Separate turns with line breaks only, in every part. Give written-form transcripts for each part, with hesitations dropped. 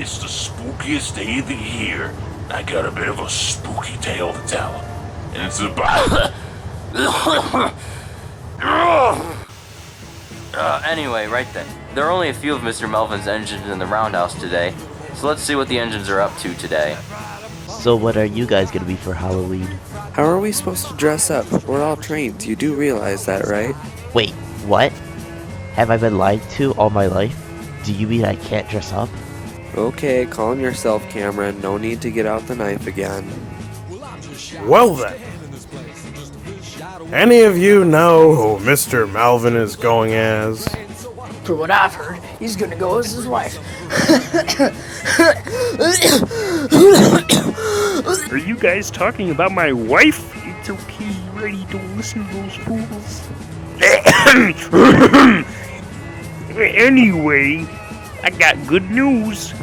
It's the spookiest day of the year. I got a bit of a spooky tale to tell. And it's about...
Anyway, right then. There are only a few of Mr. Melvin's engines in the roundhouse today, so let's see what the engines are up to today.
So what are you guys gonna be for Halloween?
How are we supposed to dress up? We're all trained. You do realize that, right?
Wait, what? Have I been lied to all my life? Do you mean I can't dress up?
Okay, calm yourself, Cameron. No need to get out the knife again.
Well then, any of you know who Mr. Melvin is going as?
For what I've heard, he's gonna go as his wife.
Are you guys talking about my wife? It's okay, ready, don't listen to those fools. Anyway, I got good news.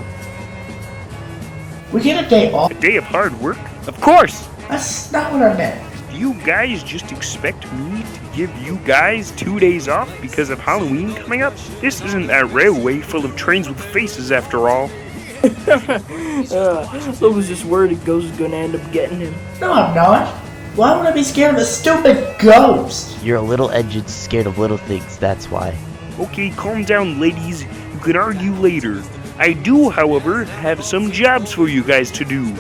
We get a day off.
A day of hard work? Of course!
That's not what I meant.
Do you guys just expect me to give you guys 2 days off because of Halloween coming up? This isn't that railway full of trains with faces after all.
Logan's just worried a ghost is gonna end up getting him.
No, I'm not. Why would I be scared of a stupid ghost?
You're a little engine scared of little things, that's why.
Okay, calm down, ladies. You can argue later. I do, however, have some jobs for you guys to do.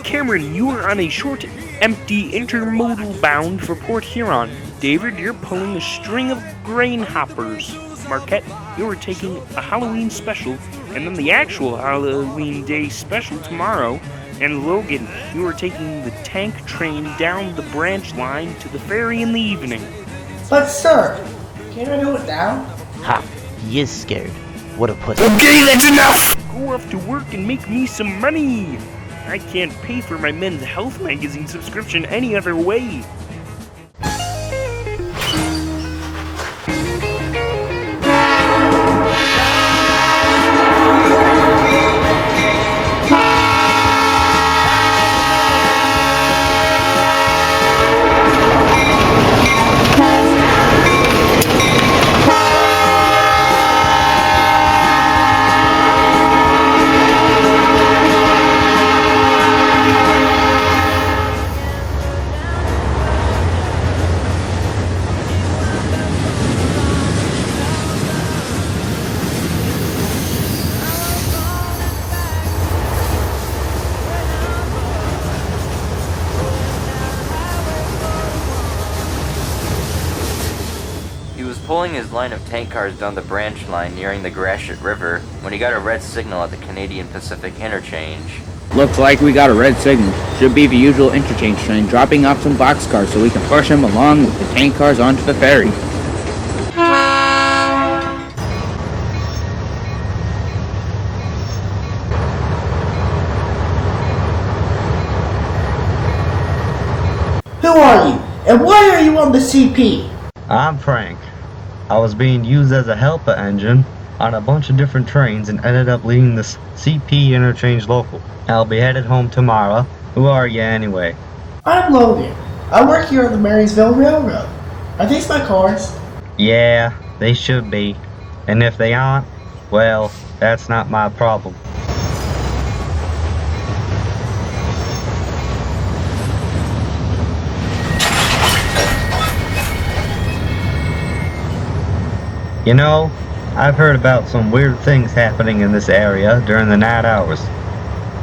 Cameron, you are on a short, empty intermodal bound for Port Huron. David, you're pulling a string of grain hoppers. Marquette, you are taking a Halloween special, and then the actual Halloween Day special tomorrow. And Logan, you are taking the tank train down the branch line to the ferry in the evening.
But sir, can't I do it now?
Ha! He is scared. What a pussy.
Okay, that's enough! Go off to work and make me some money! I can't pay for my men's health magazine subscription any other way.
Pulling his line of tank cars down the branch line nearing the Gratiot River when he got a red signal at the Canadian Pacific interchange.
Looks like we got a red signal. Should be the usual interchange train dropping off some boxcars so we can push them along with the tank cars onto the ferry.
Who are you? And why are you on the CP?
I'm Frank. I was being used as a helper engine on a bunch of different trains and ended up leading this CP interchange local. I'll be headed home tomorrow. Who are you anyway?
I'm Logan. I work here on the Marysville Railroad. Are these my cars?
Yeah, they should be. And if they aren't, well, that's not my problem. You know, I've heard about some weird things happening in this area during the night hours,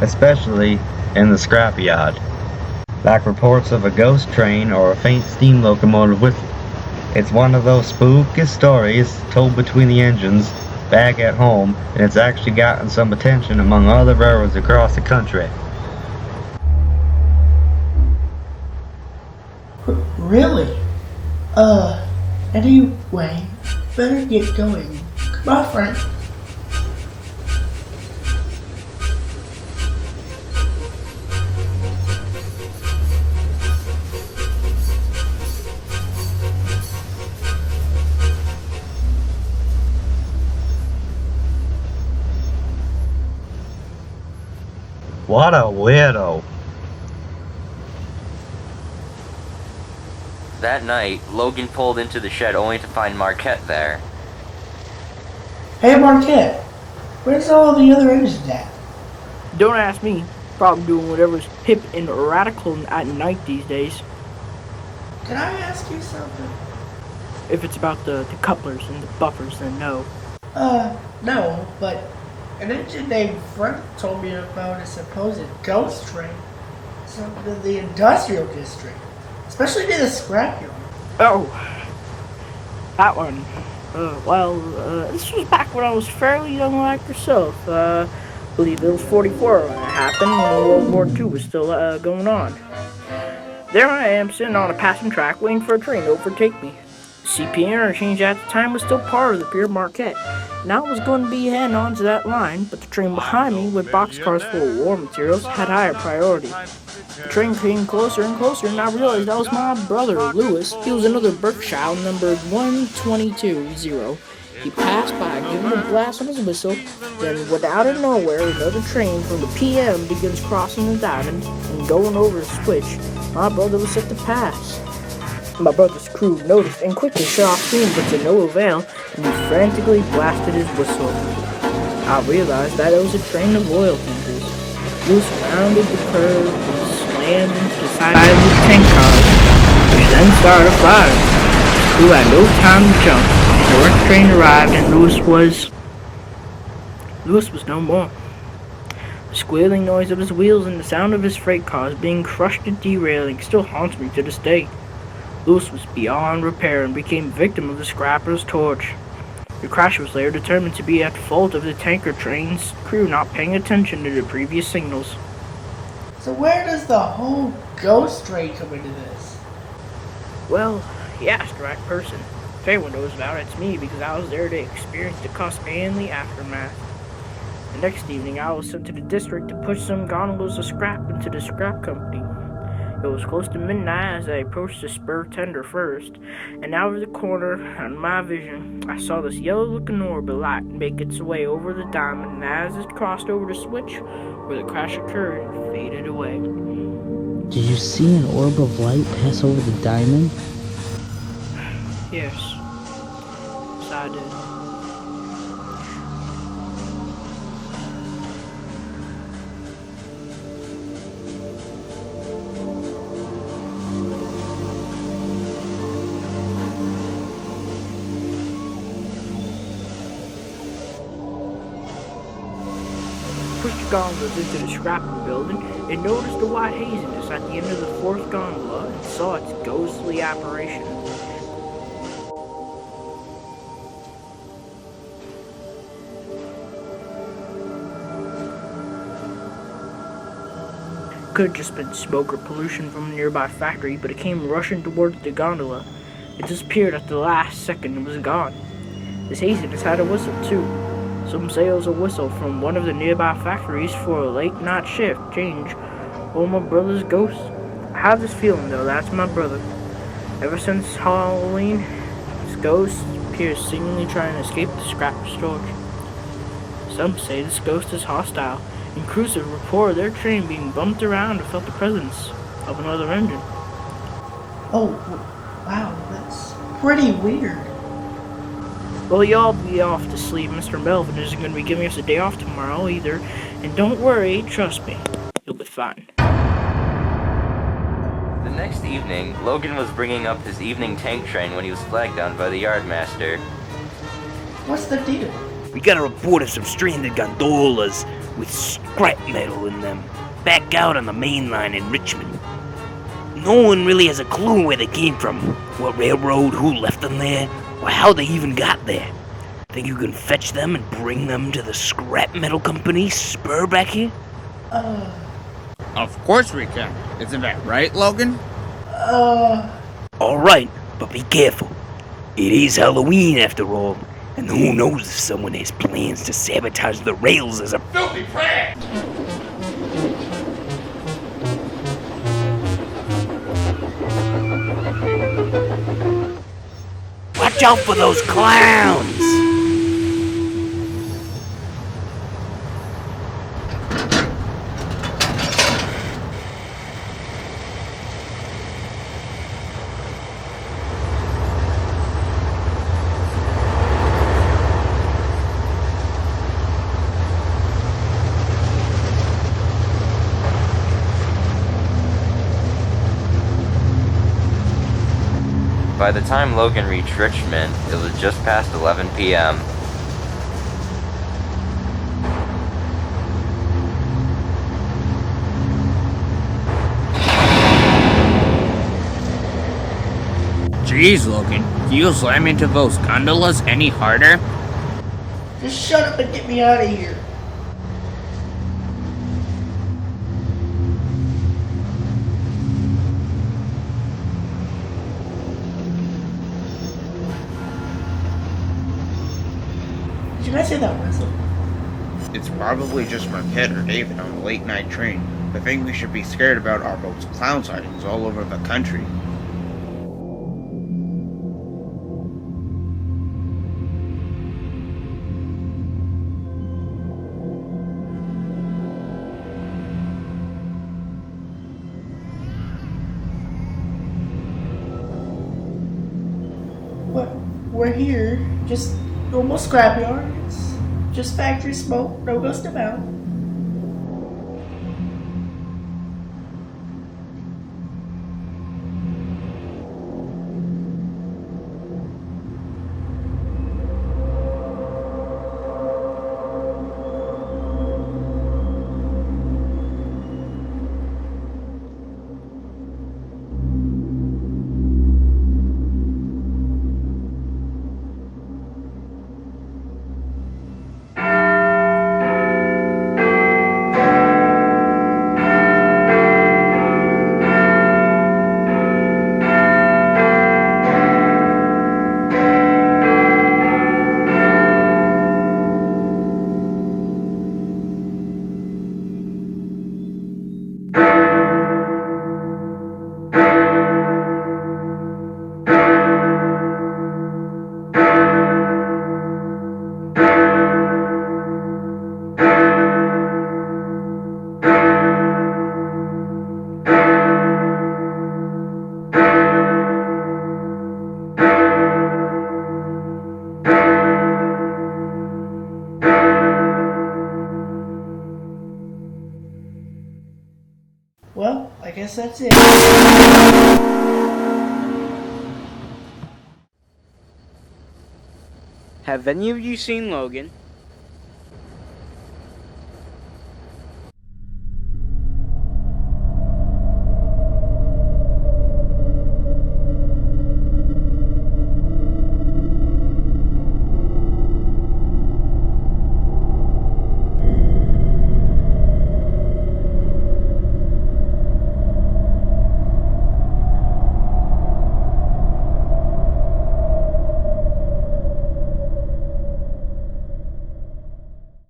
especially in the scrapyard, like reports of a ghost train or a faint steam locomotive whistle. It's one of those spooky stories told between the engines back at home, and it's actually gotten some attention among other railroads across the country.
Really? Anyway, better get going. Goodbye, Frank.
What a weirdo.
That night, Logan pulled into the shed only to find Marquette there.
Hey, Marquette. Where's all the other engines at?
Don't ask me. Probably doing whatever's hip and radical at night these days.
Can I ask you something?
If it's about the couplers and the buffers, then no.
No, but an engine named Frank told me about a supposed ghost train. Something in the industrial district. Especially near the scrapyard.
Oh, that one. This was back when I was fairly young like yourself. I believe it was 44 when it happened, when World War II was still going on. There I am, sitting on a passing track, waiting for a train to overtake me. CP interchange at the time was still part of the Pier Marquette. Now I was going to be heading onto that line, but the train behind me with boxcars full of war materials had higher priority. The train came closer and closer, and I realized that was my brother, Lewis. He was another Berkshire, numbered 1220. He passed by, giving a blast on his whistle, then without it nowhere, another train from the PM begins crossing the diamond and going over the switch. My brother was set to pass. My brother's crew noticed and quickly shut off steam, but to no avail, and he frantically blasted his whistle. I realized that it was a train of oil tankers. Lewis rounded the curve and slammed into the side of the tank cars, which then started a fire. His crew had no time to jump. The work train arrived, and Lewis was no more. The squealing noise of his wheels and the sound of his freight cars being crushed and derailing still haunts me to this day. Lewis was beyond repair and became victim of the scrapper's torch. The crash was later determined to be at fault of the tanker train's crew not paying attention to the previous signals.
So where does the whole ghost train come into this?
Well, you asked the right person. If anyone knows about it, it's me, because I was there to experience the cusp and the aftermath. The next evening, I was sent to the district to push some gondolas of scrap into the scrap company. It was close to midnight as I approached the spur tender first, and out of the corner of my vision, I saw this yellow-looking orb of light make its way over the diamond, and as it crossed over the switch where the crash occurred, it faded away.
Did you see an orb of light pass over the diamond?
Yes. Yes, I did. Pushed the gondolas into the scrapping building and noticed the white haziness at the end of the fourth gondola and saw its ghostly apparition. Could have just been smoke or pollution from a nearby factory, but it came rushing towards the gondola. It disappeared at the last second and was gone. This haziness had a whistle too. Some say it was a whistle from one of the nearby factories for a late night shift change, or my brother's ghost. I have this feeling though that's my brother. Ever since Halloween, his ghost appears seemingly trying to escape the scrap storage. Some say this ghost is hostile, and crews have reported their train being bumped around and felt the presence of another engine.
Oh, wow, that's pretty weird.
Well, y'all be off to sleep. Mr. Melvin isn't going to be giving us a day off tomorrow either. And don't worry, trust me, you'll be fine.
The next evening, Logan was bringing up his evening tank train when he was flagged down by the yardmaster.
What's the deal?
We got a report of some stranded gondolas with scrap metal in them, back out on the main line in Richmond. No one really has a clue where they came from, what railroad, who left them there, or how they even got there. Think you can fetch them and bring them to the scrap metal company spur back here?
Of course we can. Isn't that right, Logan?
Alright, but be careful. It is Halloween after all, and who knows if someone has plans to sabotage the rails as a filthy prank! Watch out for those clowns!
By the time Logan reached Richmond, it was just past 11 p.m.
Jeez, Logan, can you slam into those gondolas any harder?
Just shut up and get me out of here. Did you guys hear that whistle?
It's probably just Marquette or David on a late night train. The thing we should be scared about are those clown sightings all over the country.
We're here, just normal scrapyards, just factory smoke, no ghost about. Well, I guess that's it.
Have any of you seen Logan?